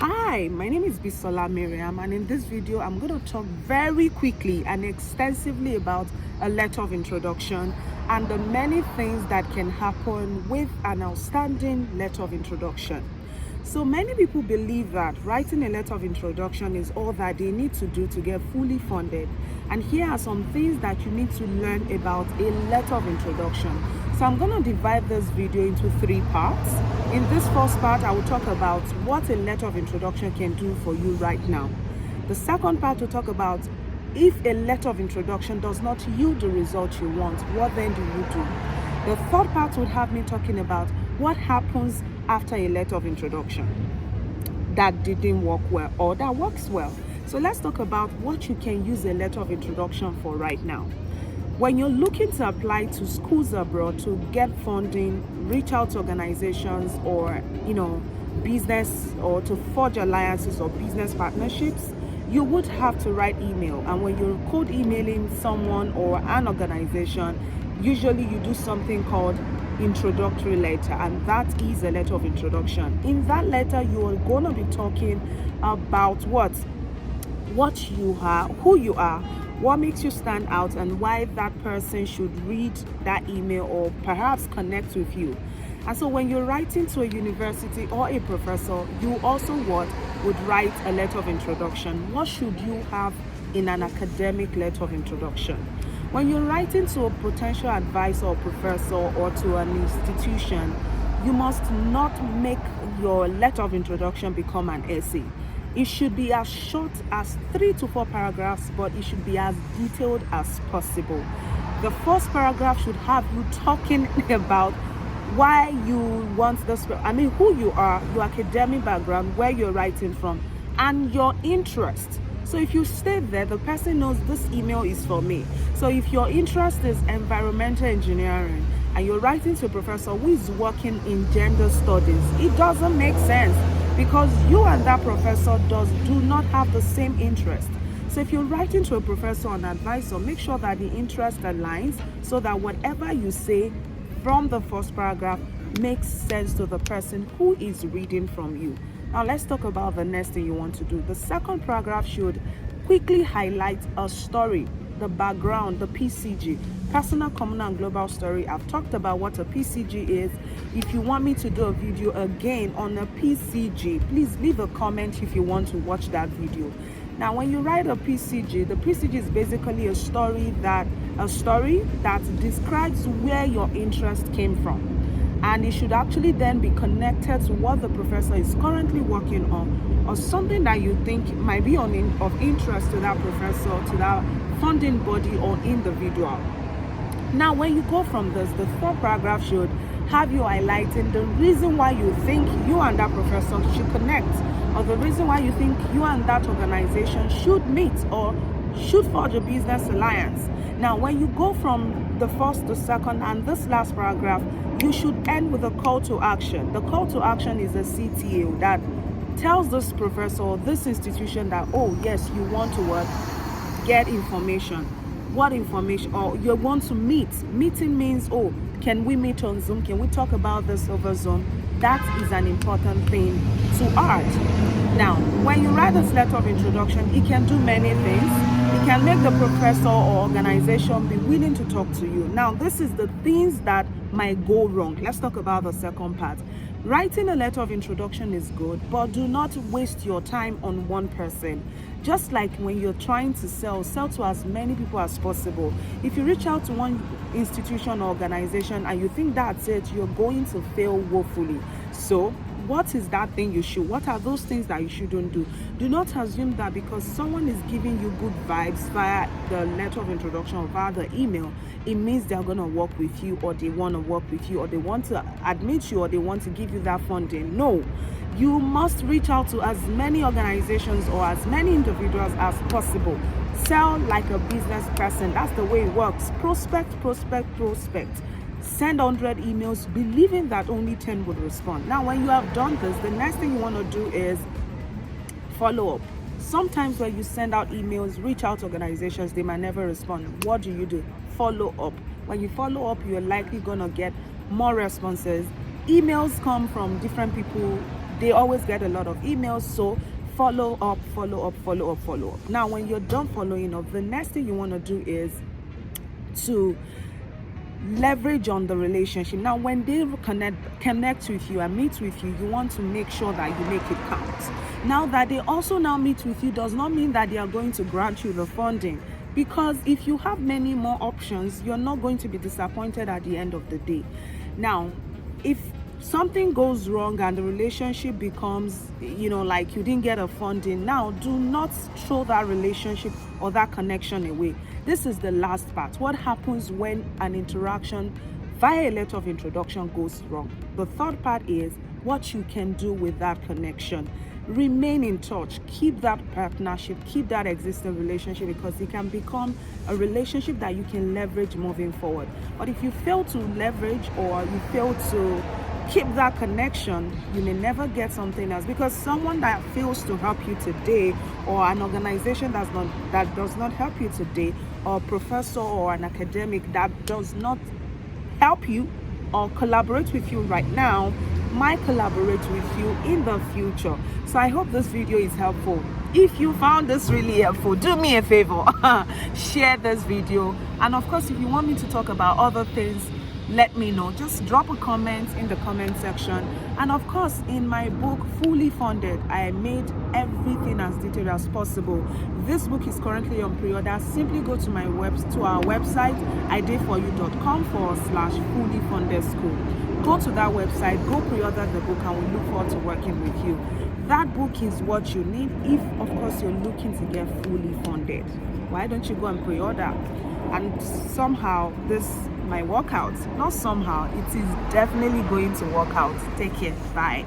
Hi, my name is Bisola Miriam, and in this video I'm going to talk very quickly and extensively about a letter of introduction and the many things that can happen with an outstanding letter of introduction. So many people believe that writing a letter of introduction is all that they need to do to get fully funded. And here are some things that you need to learn about a letter of introduction. So I'm going to divide this video into 3 parts. In this first part, I will talk about what a letter of introduction can do for you right now. The second part will talk about if a letter of introduction does not yield the result you want, what then do you do? The third part would have me talking about what happens after a letter of introduction that didn't work well or that works well. So let's talk about what you can use a letter of introduction for right now. When you're looking to apply to schools abroad to get funding, reach out to organizations or business, or to forge alliances or business partnerships, you would have to write email. And when you're cold emailing someone or an organization, usually you do something called introductory letter, and that is a letter of introduction. In that letter, you are going to be talking about what you are, who you are, what makes you stand out, and why that person should read that email or perhaps connect with you. And so when you're writing to a university or a professor, you also would write a letter of introduction. What should you have in an academic letter of introduction? When you're writing to a potential advisor or professor or to an institution, you must not make your letter of introduction become an essay. It should be as short as 3 to 4 paragraphs, but it should be as detailed as possible. The first paragraph should have you talking about why you want this, who you are, your academic background, where you're writing from, and your interest. So if you stay there, the person knows this email is for me. So if your interest is environmental engineering and you're writing to a professor who is working in gender studies, it doesn't make sense because you and that professor do not have the same interest. So if you're writing to a professor or an advisor, make sure that the interest aligns so that whatever you say from the first paragraph makes sense to the person who is reading from you. Now let's talk about the next thing you want to do. The second paragraph should quickly highlight a story, the background, the PCG, personal, common, and global story. I've talked about what a PCG is. If you want me to do a video again on a PCG, please leave a comment if you want to watch that video. Now, when you write a PCG, the PCG is basically a story that describes where your interest came from. And it should actually then be connected to what the professor is currently working on, or something that you think might be of interest to that professor, to that funding body or individual. Now, when you go from this, the third paragraph should have you highlighting the reason why you think you and that professor should connect, or the reason why you think you and that organization should meet or should forge a business alliance. Now, when you go from the first to second and this last paragraph, you should end with a call to action. The call to action is a CTA that tells this professor or this institution that, oh yes, you want to get information. What information? Or you want to meet. Meeting means, oh, can we meet on Zoom? Can we talk about this over Zoom? That is an important thing to add. Now, when you write this letter of introduction, it can do many things. It can make the professor or organization be willing to talk to you. Now, this is the things that might go wrong. Let's talk about the second part. Writing a letter of introduction is good, but do not waste your time on one person. Just like when you're trying to sell to as many people as possible. If you reach out to one institution or organization and you think that's it, you're going to fail woefully. So what is that thing you should? What are those things that you shouldn't do? Do not assume that because someone is giving you good vibes via the letter of introduction or via the email, it means they're going to work with you, or they want to work with you, or they want to admit you, or they want to give you that funding. No, you must reach out to as many organizations or as many individuals as possible. Sell like a business person. That's the way it works. Prospect. Send 100 emails, believing that only 10 would respond. Now, when you have done this, the next thing you want to do is follow up. Sometimes when you send out emails, reach out to organizations, they might never respond. What do? Follow up. When you follow up, you're likely going to get more responses. Emails come from different people they always get a lot of emails. So follow up. Now when you're done following up, the next thing you want to do is to leverage on the relationship. Now when they connect with you and meet with you, you want to make sure that you make it count. Now that they also now meet with you does not mean that they are going to grant you the funding, because if you have many more options, you're not going to be disappointed at the end of the day. Now if something goes wrong and the relationship becomes, like you didn't get a funding, now do not throw that relationship or that connection away. This is the last part. What happens when an interaction via a letter of introduction goes wrong? The third part is what you can do with that connection. Remain in touch, keep that partnership, keep that existing relationship, because it can become a relationship that you can leverage moving forward. But if you fail to leverage or you fail to keep that connection, you may never get something else, because someone that fails to help you today, or an organization that does not help you today, or a professor or an academic that does not help you or collaborate with you right now, might collaborate with you in the future. So I hope this video is helpful. If you found this really helpful, do me a favor, share this video. And of course, if you want me to talk about other things, let me know. Just drop a comment in the comment section. And of course, in my book Fully Funded, I made everything as detailed as possible. This book is currently on pre-order. Simply go to our website, ideforyou.com/fully funded school. Go to that website, go pre-order the book, and we look forward to working with you. That book is what you need if, of course, you're looking to get fully funded. Why don't you go and pre-order? And somehow this might work out. Not somehow, it is definitely going to work out. Take care. Bye.